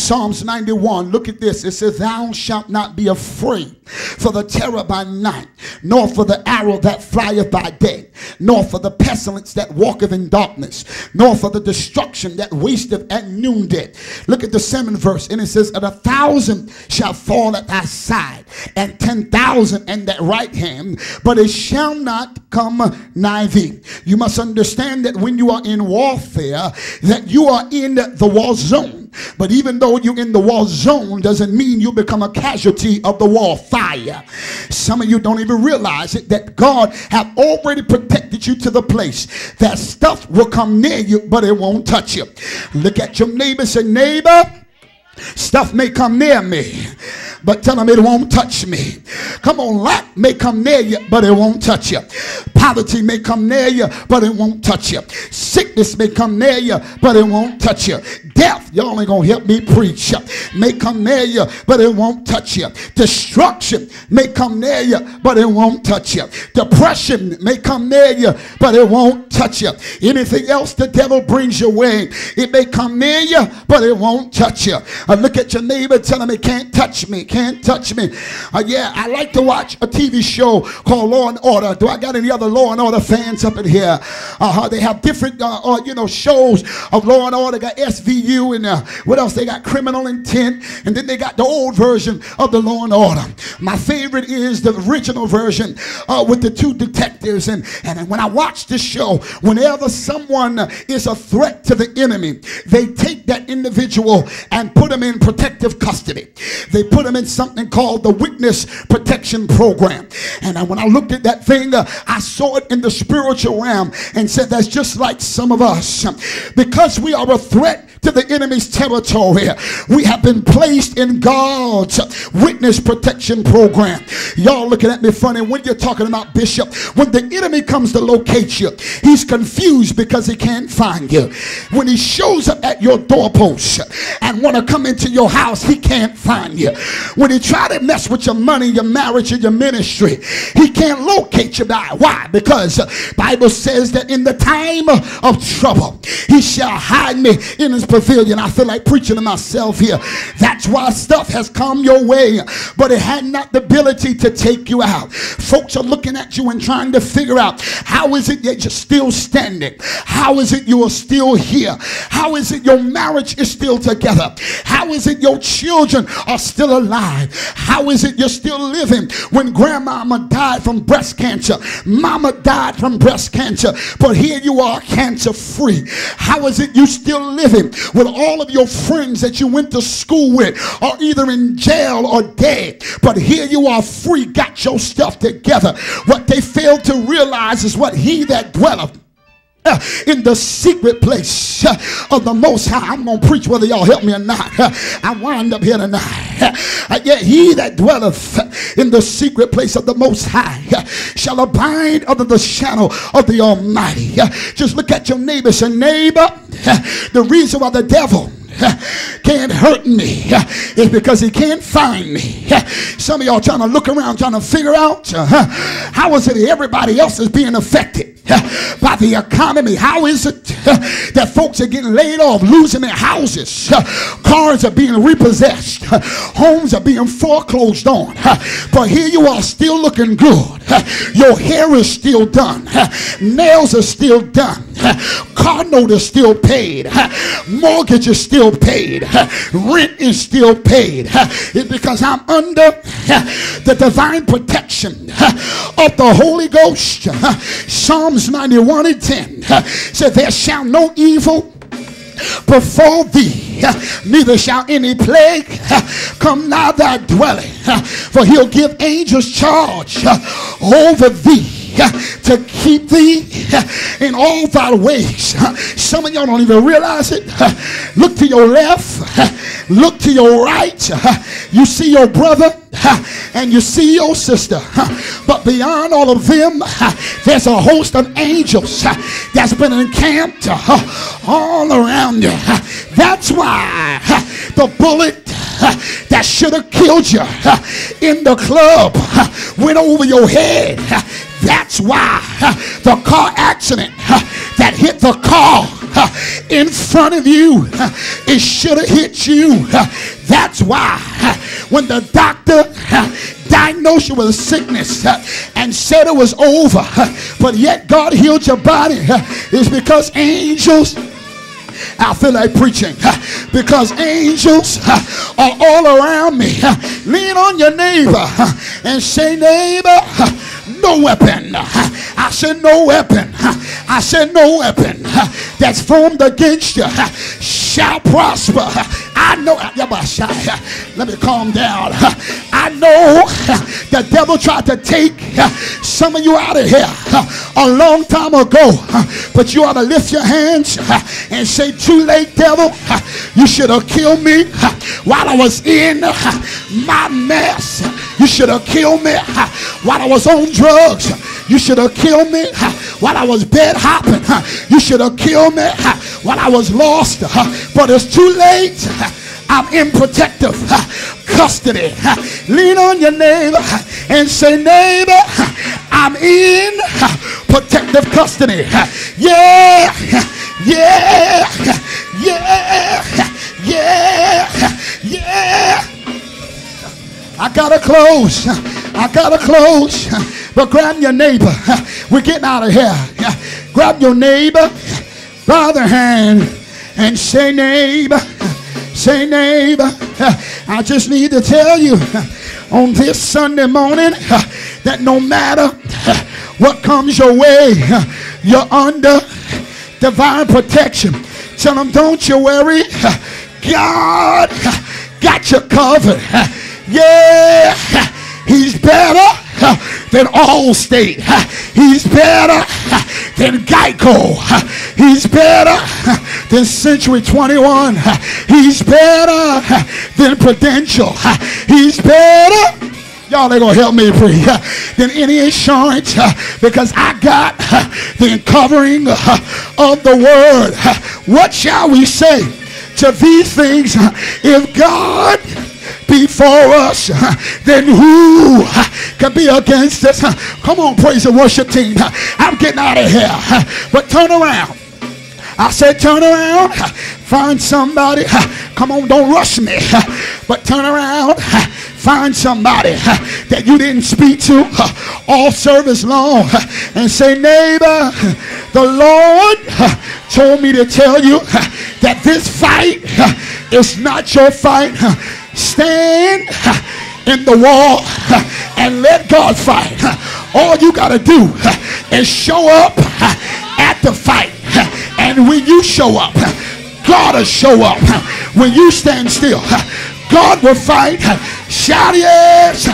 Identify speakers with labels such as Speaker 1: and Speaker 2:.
Speaker 1: Psalms 91, look at this. It says, thou shalt not be afraid for the terror by night, nor for the arrow that flieth by day, nor for the pestilence that walketh in darkness, nor for the destruction that wasteth at noonday. Look at the 7th verse, and it says, and 1,000 shall fall at thy side, and 10,000 in that right hand, but it shall not come nigh thee. You must understand that when you are in warfare, that you are in the war zone. But even though you're in the war zone doesn't mean you become a casualty of the war fire. Some of you don't even realize it, that God have already protected you to the place that stuff will come near you, but it won't touch you. Look at your neighbor and say, neighbor, stuff may come near me, but tell them it won't touch me. Come on, lack may come near you, but it won't touch you. Poverty may come near you, but it won't touch you. Sickness may come near you, but it won't touch you. Death, y'all ain't gonna help me preach, may come near you, but it won't touch you. Destruction may come near you, but it won't touch you. Depression may come near you, but it won't touch you. Anything else the devil brings your way, it may come near you, but it won't touch you. Look at your neighbor, tell him it can't touch me, can't touch me. Yeah, I like to watch a TV show called Law and Order. Do I got any other Law and Order fans up in here? They have different shows of Law and Order. They got SVU and what else? They got Criminal Intent, and then they got the old version of the Law and Order. My favorite is the original version with the two detectives. And when I watch this show, whenever someone is a threat to the enemy, they take that individual and put them in protective custody. They put them in something called the Witness Protection Program. And when I looked at that thing, I saw it in the spiritual realm and said, that's just like some of us. Because we are a threat to the enemy's territory, we have been placed in God's Witness Protection Program. Y'all looking at me funny when you're talking about Bishop. When the enemy comes to locate you, he's confused because he can't find you. When he shows up at your doorpost and want to come into your house, he can't find you. When he try to mess with your money, your marriage, and your ministry, he can't locate you. Why? Because Bible says that in the time of trouble, he shall hide me in his pavilion. I feel like preaching to myself here. That's why stuff has come your way, but it had not the ability to take you out. Folks are looking at you and trying to figure out, how is it that you're still standing? How is it you are still here? How is it your marriage is still together? How is it your children are still alive? How is it you're still living when grandmama died from breast cancer? Mama died from breast cancer, but here you are cancer free. How is it you still living with all of your friends that you went to school with are either in jail or dead, but here you are free, got your stuff together? What they failed to realize is what he that dwelleth in the secret place of the Most High. I'm going to preach whether y'all help me or not. I wind up here tonight. Yet he that dwelleth in the secret place of the Most High shall abide under the shadow of the Almighty. Just look at your neighbor and say, neighbor, the reason why the devil can't hurt me is because he can't find me. Some of y'all trying to look around trying to figure out how is it everybody else is being affected by the economy? How is it that folks are getting laid off, losing their houses, cars are being repossessed, homes are being foreclosed on, but here you are still looking good? Your hair is still done, nails are still done, car note is still paid, mortgage is still paid, rent is still paid. It's because I'm under the divine protection of the Holy Ghost. Psalms 91:10 said, there shall no evil befall thee, neither shall any plague come nigh thy dwelling, for he'll give angels charge over thee to keep thee in all thy ways. Some of y'all don't even realize it. Look to your left, look to your right, you see your brother and you see your sister, but beyond all of them there's a host of angels that's been encamped all around you. That's why the bullet that should have killed you in the club went over your head. That's why the car accident that hit the car in front of you, it should have hit you. That's why when the doctor diagnosed you with a sickness and said it was over, but yet God healed your body, is because angels, I feel like preaching, because angels are all around me. Lean on your neighbor and say, neighbor, no weapon. I said no weapon. I said no weapon that's formed against you shall prosper. I know, let me calm down. I know the devil tried to take some of you out of here a long time ago, but you ought to lift your hands and say, too late, devil. You should have killed me while I was in my mess. You should have killed me while I was on drugs. You should have killed me while I was bed hopping. You should have killed me while I was lost. But it's too late. I'm in protective custody. Lean on your neighbor and say, neighbor, I'm in protective custody. Yeah, yeah, yeah, yeah, yeah. I gotta close. I gotta close. But grab your neighbor. We're getting out of here. Grab your neighbor by the hand and say, neighbor. Say, neighbor, I just need to tell you on this Sunday morning that no matter what comes your way, you're under divine protection. Tell them, don't you worry. God got you covered. Yeah, he's better than Allstate. He's better than Geico. He's better than Century 21. He's better than Prudential. He's better. Y'all ain't gonna help me pray than any insurance, because I got the covering of the word. What shall we say to these things? If God be for us, then who can be against us? Come on, praise the worship team. I'm getting out of here, but turn around. I said turn around, find somebody. Come on, don't rush me, but turn around, find somebody that you didn't speak to all service long and say, neighbor, the Lord told me to tell you that this fight is not your fight. Stand in the wall and let God fight. All you got to do is show up at the fight. And when you show up, God will show up. When you stand still, God will fight. Shout yes.